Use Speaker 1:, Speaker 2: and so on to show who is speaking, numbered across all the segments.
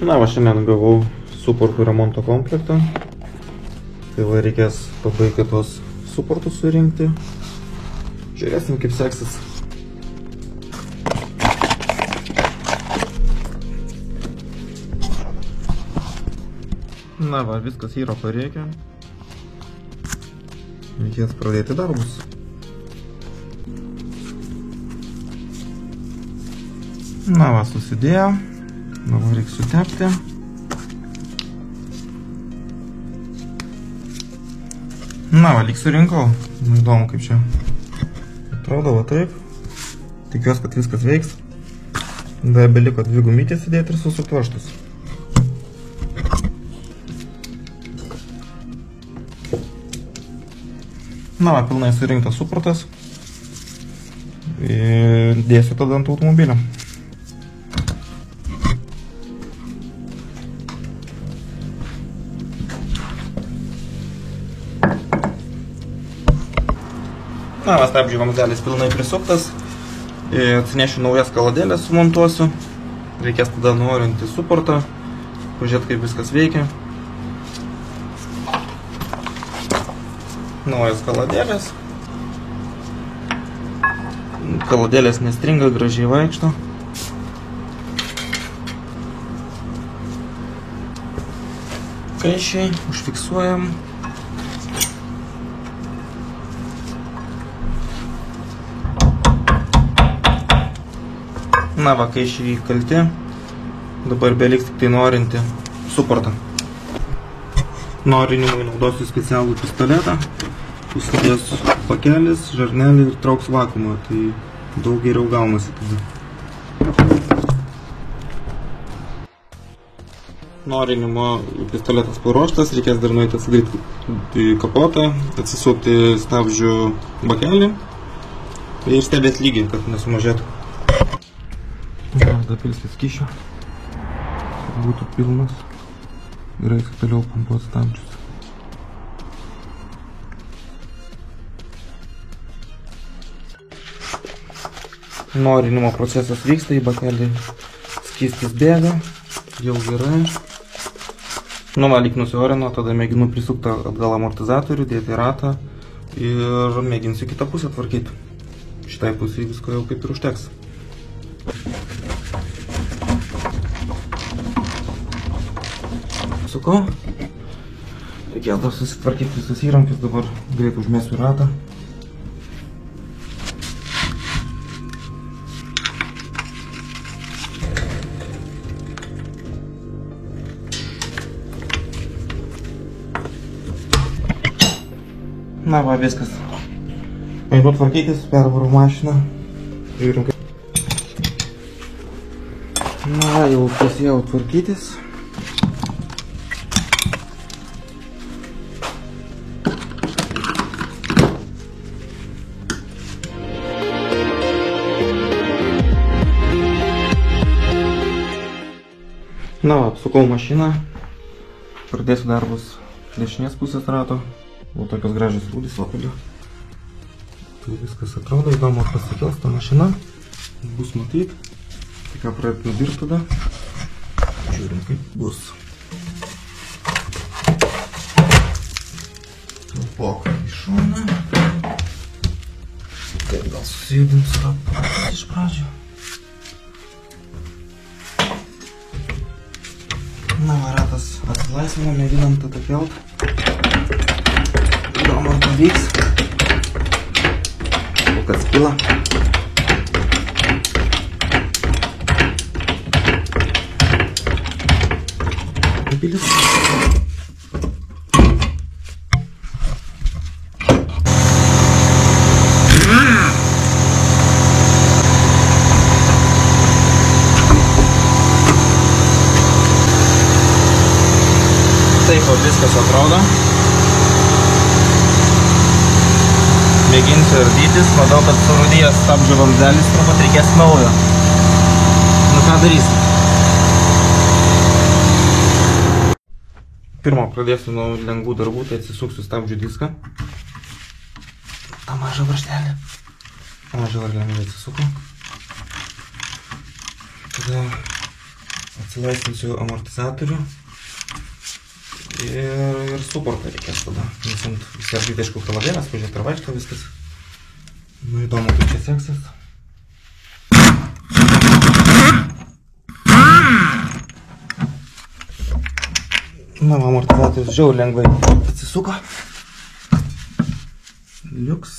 Speaker 1: Na, va šiandien gavau suportų remonto komplektą. Tai va reikės pabaigti tos suportus surinkti. Žiūrėsim, kaip seksis. Na va, viskas yra pareikia. Reikės pradėti darbus. Na va, susidėjo. Dabar reikia sutepti. Na va, lyg surinkau. Įdomu, kaip čia atrodo, va taip. Tikiuosi, kad viskas veiks. Dar beliko 2 gumytės įdėti ir susituoštus. Na va, pilnai surinktas suportas. Ir dėsiu tada ant automobilio. Na, va, stabdžių vamzdelis pilnai prisuktas. Atsinešiu naujas kaladėlės, sumontuosiu. Reikės tada nuorinti suportą. Pažiūrėti, kaip viskas veikia. Naujas kaladėlės. Kaladėlės nestringa, gražiai vaikšto. Kaišiai užfiksuojam. Na va, kaišiai kalti. Dabar beliks tik tai nuorinti suportą. Nuorinimui naudosiu specialų pistoletą. Užsidės pakelis, žarnelį ir trauks vakuumą, tai daug geriau gaunasi tada. Nuorinimo pistoletas paruoštas, reikės dar nueiti atsidaryti kapotą, atsisukti stabdžių bakelį ir stebėti lygiai, kad nesumažėtų. Dapilskis skysčio, kad būtų pilnas. Gerai, kad toliau pumpuoti stabdžius. Nuorinimo procesas vyksta, į bakelį skystis bėga, jau gerai. Nu va, lyg nusiorino, tada mėginu prisukti atgal amortizatorių, dėti ratą ir mėginsiu kitą pusę tvarkyti. Šitai pusė visko jau kaip ir užteks. Sukau. Reikės dar susitvarkyti visus įrankius, dabar greit užmesiu ratą. Na va, viskas. Einu tvarkytis, pervaru mašiną. Žiūrim kaip. Na, jau pasėjau tvarkytis. Na va, apsukau mašiną. Pradėsiu darbus dešinės pusės rato. Buvo tokios gražios rūdys lapelio. Tai viskas atrodo, įdomu pasikels ta mašina. Bus matyti. Tik ką pradėtume dirbti tada. Žiūrim kaip bus. Talpoką į šoną. Taip, gal susijudinsiu ratą iš pradžių. Na va, ratas atsilaisvino, mėginam tada kelt. Įdomu, ar pavyks. Kol kas pila. Bilis. Taip, o viskas atrodo. Mėginsiu ardytis, matau, kad surūdėjęs stabdžių vamzdelis, turbūt reikės naujo. Nu ką darysim? Pirmą pradėsiu nuo lengvų darbų, tai atsisuksiu stabdžių diską. tą mažą varžtelį. Mažą varlėmį atsisuku. Tada Atsilaisvinsiu amortizatorių ir suportą reikės tada. Nesant įsiardyti aišku kaladėlės, pažiūrėti ar vaikšto viskas. Nu įdomu, kaip čia seksis. Na, amortizatorius žiauriai lengvai atsisuko. Liuks.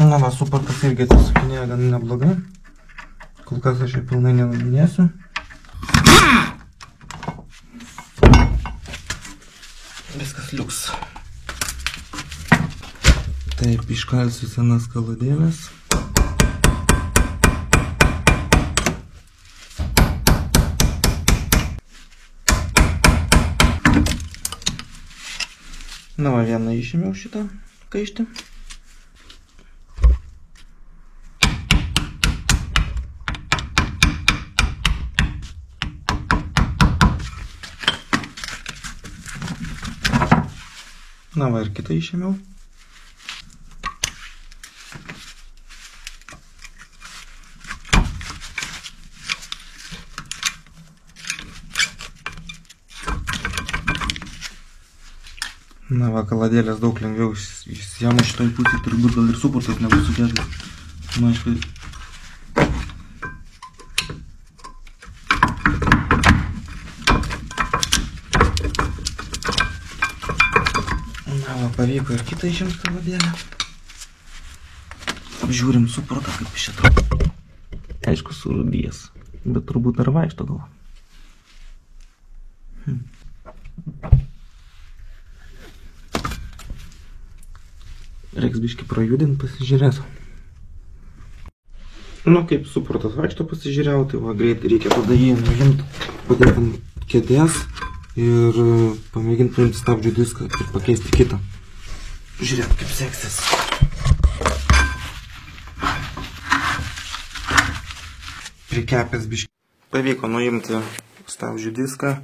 Speaker 1: Na, va, suportas irgi atsisukinėja gan neblogai. Kol kas aš jau pilnai nenuminėsiu. Viskas liuks. Taip, iškalsiu senas kaladėlės. Na, va, vieną išėmiau šitą kaištį. Na, va, ir kitą išėmiau. Na, va, kaladėlės daug lengviau išsijama šitoj pusėj, turbūt gal ir suportas nebus sugežęs. Na, aišku. Na, va, pavyko ir kitą išimt kaladėlę. Apžiūrim suportą, kaip iš šito. Aišku, surūdijęs, bet turbūt dar vaikšto gal. Reiks biškį prajudint, pasižiūrėsiu. Nu, kaip suportas vaikšto pasižiūrėjau, tai va, greit reikia tada jį nuimti, padėti ant kėdės ir pamėginti paimti stabdžių diską ir pakeisti kitą. Žiūrėt, kaip seksis. Prikepęs biškį. Pavyko nuimti stabdžių diską.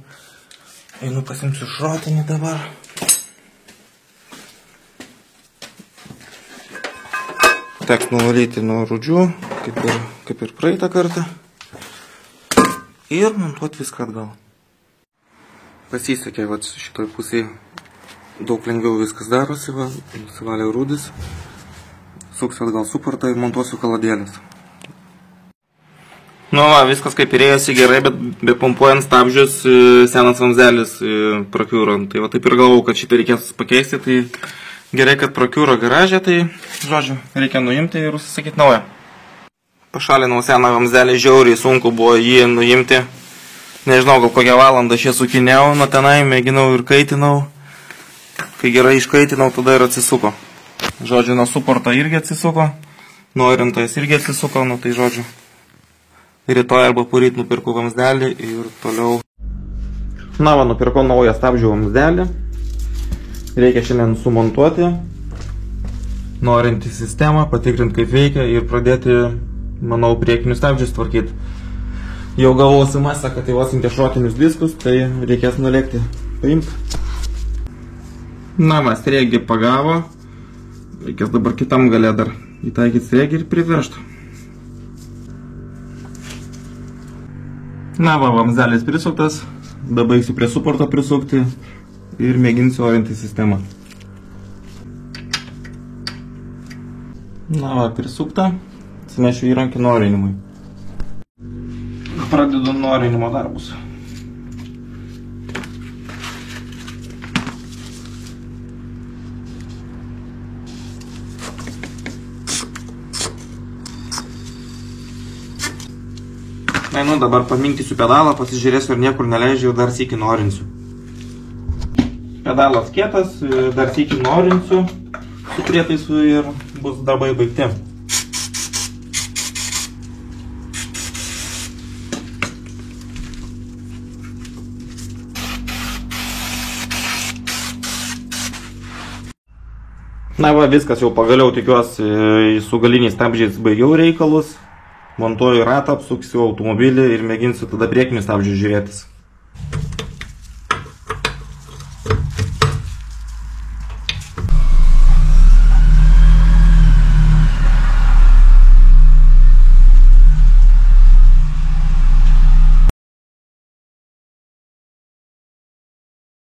Speaker 1: Einu pasimsiu šrotinį dabar. Teks nuvalyti nuo rūdžių, kaip ir praeitą kartą. Ir montuoti viską atgal. Pasisekė, va, šitoj pusėje daug lengviau viskas darosi, va, nusivalė rūdis. Suksiu atgal suportą ir montuosiu kaladėlės. Nu, va, viskas kaip ir ėjosi gerai, bet pompuojant stabdžius senas vamzdelis prakiūro. Tai va, taip ir galvau, kad šitą reikės pakeisti, tai gerai, kad prakiūro garažė, tai, žodžiu, reikia nuimti ir užsisakyti naują. Pašalinau seną vamzdelį, žiauriai sunku buvo jį nuimti. Nežinau, gal kokią valandą aš ją sukinėjau, nuo tenai mėginau ir kaitinau. Kai gerai iškaitinau, tada ir atsisuko. Žodžiu, nuo suporto irgi atsisuko, nuo orientojas irgi atsisuko, nu tai žodžiu. Rytoj arba poryt nupirkau vamzdelį ir toliau. Na, va, nupirkau naują stabdžių vamzdelį. Reikia šiandien sumontuoti, norinti sistemą, patikrinti kaip veikia ir pradėti, manau, priekinius stabdžius tvarkyti. Jau gavau SMS-ą, kad jau atsiuntė šrotinius diskus, tai reikės nulėkti paimti. Na, va, sriegį pagavo. Reikės dabar kitam gale dar įtaikyti sriegį ir privežti. Na, va, vamzdelis prisuktas. Dabar baigsiu prie suporto prisukti. Ir mėginsiu orinti sistemą. Na, va, prisukta. Atsinešiu įrankį nuorinimui. Pradedu nuorinimo darbus. Na, nu, dabar paminkysiu pedalą, pasižiūrėsiu, ar niekur neleidžiu ir dar sykį nuorinsiu. Pedalas kietas, dar sykį nuorinsiu su prietaisu ir bus darbai baigti. Na, va, viskas jau pagaliau, tikiuosi, su galiniais stabdžiais baigiau reikalus. Montuoju ratą, apsuksiu automobilį ir mėginsiu tada priekinius stabdžius žiūrėtis.